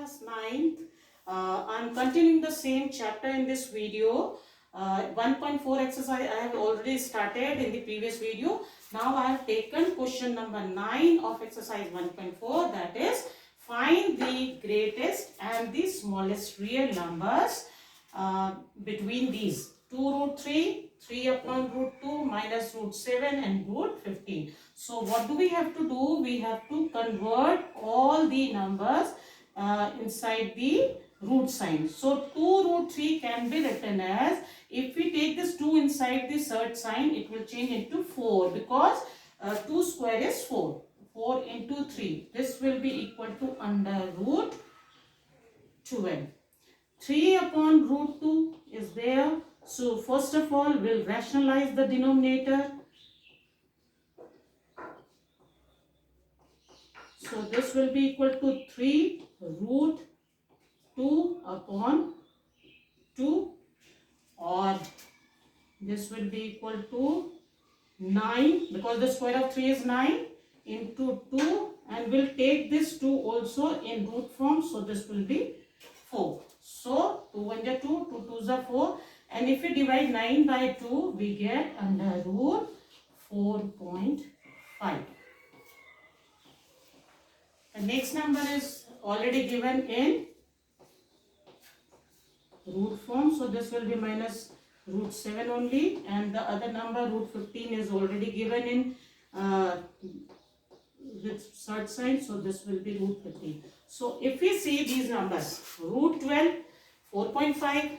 class 9th. I'm continuing the same chapter in this video. 1.4 exercise I have already started in the previous video. Now I have taken question number 9 of exercise 1.4, that is find the greatest and the smallest real numbers between these 2 root 3, 3 upon root 2 minus root 7 and root 15. So what do we have to do? We have to convert all the numbers inside the root sign. So 2 root 3 can be written as, if we take this 2 inside the third sign, it will change into 4 because 2 square is 4. 4 into 3. This will be equal to under root 12. 3 upon root 2 is there. So first of all, we'll rationalize the denominator. So this will be equal to 3 root 2 upon 2, or this will be equal to 9 because the square of 3 is 9 into 2, and we'll take this 2 also in root form. So this will be 4. So 2 1 is 2, 2 2 is 4, and if we divide 9 by 2, we get under root 4.5. The next number is already given in root form, so this will be minus root 7 only, and the other number root 15 is already given in with third sign, so this will be root 15. So if we see these numbers, root 12, 4.5,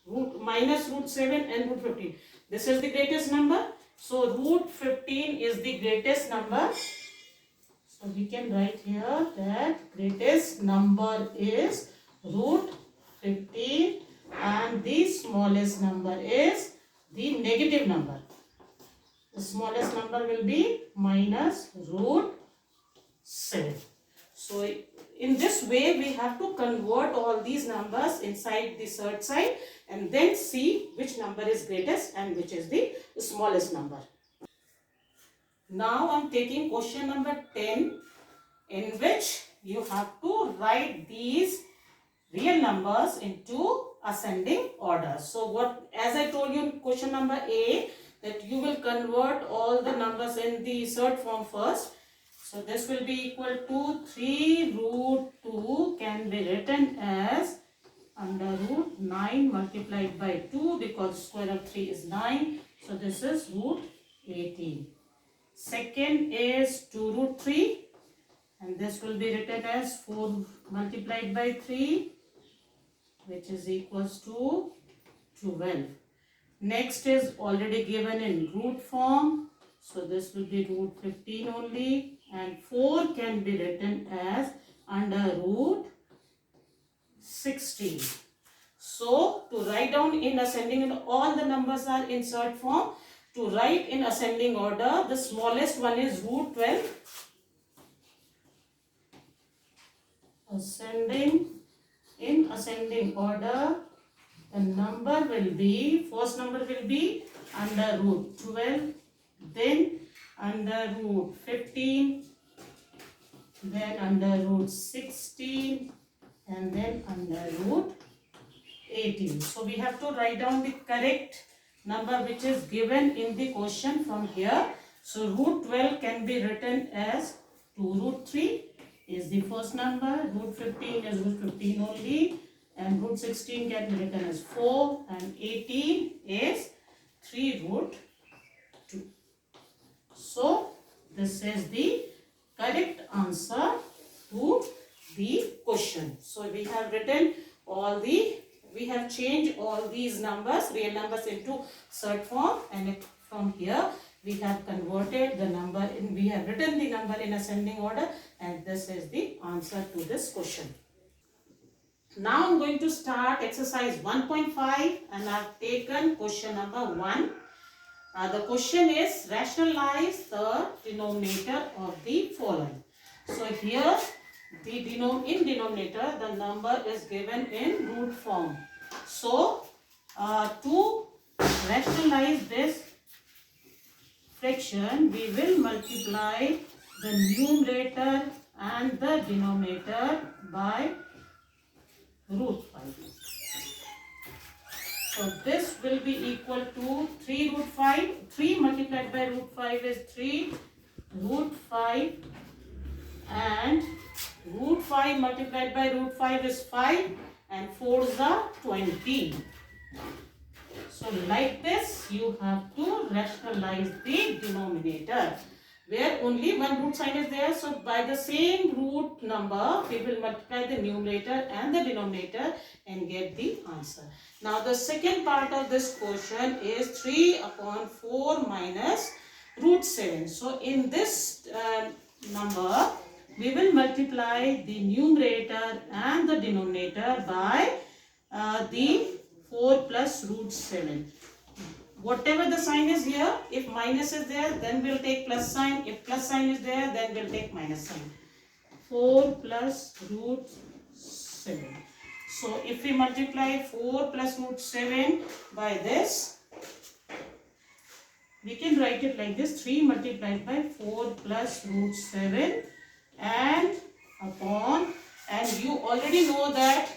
root minus root 7 and root 15, this is the greatest number. So root 15 is the greatest number. So we can write here that greatest number is root 15 and the smallest number is the negative number. The smallest number will be minus root 7. So in this way we have to convert all these numbers inside the third side and then see which number is greatest and which is the smallest number. Now I am taking question number 10, in which you have to write these real numbers into ascending order. So what, as I told you in question number A, that you will convert all the numbers in the third form first. So this will be equal to 3 root 2 can be written as under root 9 multiplied by 2 because square of 3 is 9. So this is root 18. Second is 2 root 3, and this will be written as 4 multiplied by 3, which is equals to 12. Next is already given in root form, so this will be root 15 only, and 4 can be written as under root 16. So to write down in ascending, and all the numbers are in third form. To write in ascending order, the smallest one is root 12. In ascending order, the number will be, first number will be under root 12, then under root 15, then under root 16, and then under root 18. So we have to write down the correct number which is given in the question from here. So root 12 can be written as 2 root 3 is the first number, root 15 is root 15 only, and root 16 can be written as 4, and 18 is 3 root 2. So this is the correct answer to the question. So we have written all the, we have changed all these numbers, real numbers, into third form, and from here we have converted the number in, we have written the number in ascending order, and this is the answer to this question. Now I am going to start exercise 1.5, and I have taken question number 1. The question is rationalize the denominator of the following. So here the denominator the number is given in root form. So to rationalize this fraction, we will multiply the numerator and the denominator by root 5. So this will be equal to 3 root 5. 3 multiplied by root 5 is 3 root 5, and root 5 multiplied by root 5 is 5, and 4 is 20. So like this you have to rationalize the denominator, where only one root sign is there. So by the same root number we will multiply the numerator and the denominator and get the answer. Now the second part of this question is 3 upon 4 minus root 7. So in this number we will multiply the numerator and the denominator by the 4 plus root 7. Whatever the sign is here, if minus is there, then we'll take plus sign. If plus sign is there, then we'll take minus sign. 4 plus root 7. So if we multiply 4 plus root 7 by this, we can write it like this: 3 multiplied by 4 plus root 7 and upon, and you already know that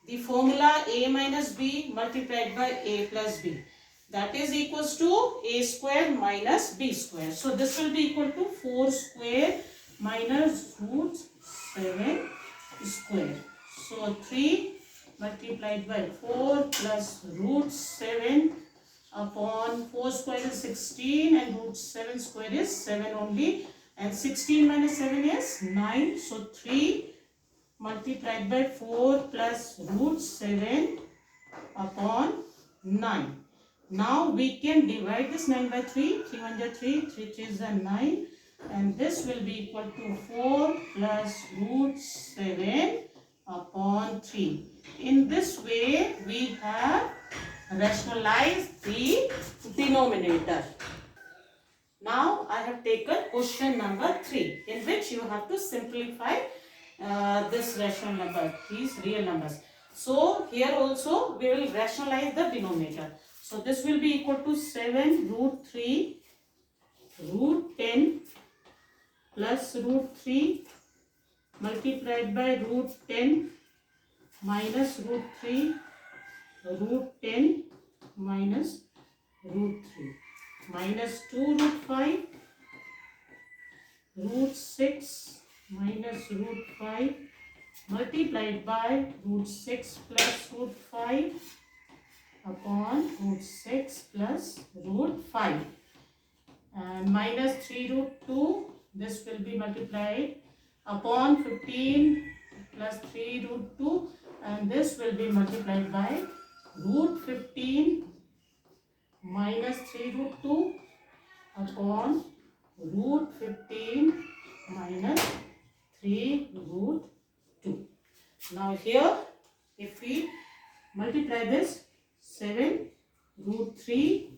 the formula a minus b multiplied by a plus b, that is equals to a square minus b square. So this will be equal to 4 square minus root 7 square. So 3 multiplied by 4 plus root 7 upon 4 square is 16 and root 7 square is 7 only, and 16 minus 7 is 9. So 3 multiplied by 4 plus root 7 upon 9. Now we can divide this 9 by 3. 3 1 is 3, 3 3 is 9, and this will be equal to 4 plus root 7 upon 3. In this way we have rationalized the denominator. Now I have taken question number 3, in which you have to simplify this rational number, these real numbers. So here also we will rationalize the denominator. So this will be equal to 7 root 3 root 10 plus root 3 multiplied by root 10 minus root 3 root 10 minus root 3 minus 2 root 5 root 6 minus root 5 multiplied by root 6 plus root 5 upon root 6 plus root 5, and minus 3 root 2, this will be multiplied upon 15 plus 3 root 2, and this will be multiplied by root 15 minus 3 root 2 upon root 15 minus 3 root 2. Now here if we multiply this, 7 root 3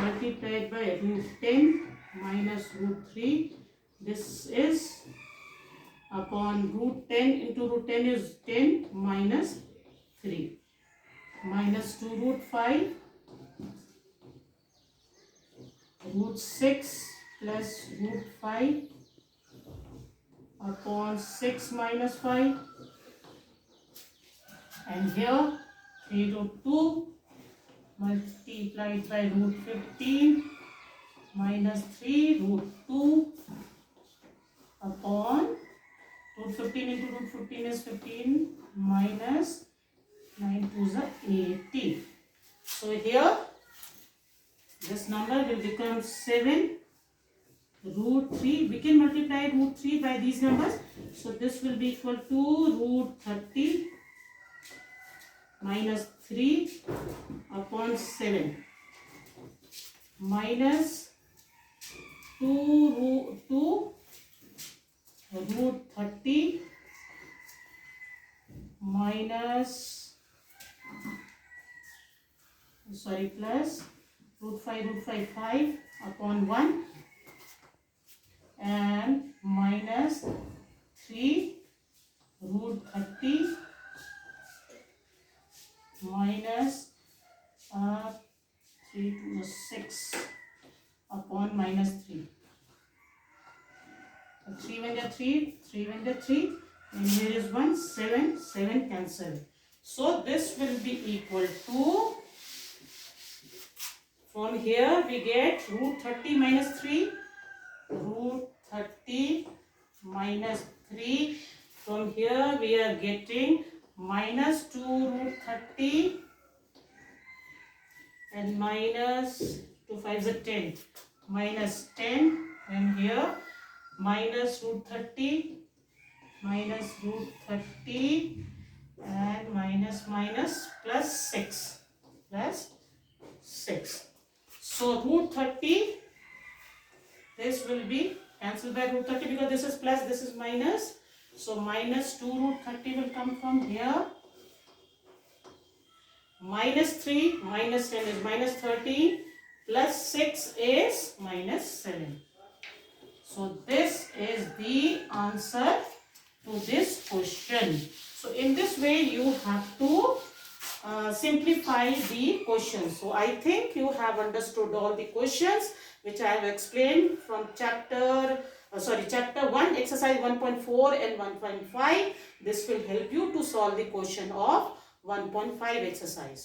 multiplied by root 10 minus root 3, this is upon root 10 into root 10 is 10 minus 3 minus 2 root 5 root 6 plus root 5 upon 6 minus 5, and here 3 root 2 multiplied by root 15 minus 3 root 2 upon root 15 into root 15 is 15 minus 9 2s are 18. So here this number will become 7 root 3. We can multiply root 3 by these numbers. So this will be equal to root 30 minus 3 upon 7 minus 2 root 30 minus plus root 5 5 upon 1 and minus 3 root 30 minus 3 to 6 upon minus 3. 3 when 3, 3 when 3, and here is 1, 7, 7 cancel. So this will be equal to, from here we get root 30 minus 3, root 30 minus 3. From here we are getting minus 2 root 30 and minus 2 5 is 10, minus 10, and here minus root 30 minus root 30 and minus minus plus 6 plus 6. So root 30, this will be cancelled by root 30 because this is plus, this is minus. So minus 2 root 30 will come from here. Minus 3 minus 10 is minus 13, plus 6 is minus 7. So this is the answer to this question. So in this way you have to simplify the questions. So I think you have understood all the questions which I have explained from chapter 1, exercise 1.4 and 1.5. This will help you to solve the question of 1.5 exercise.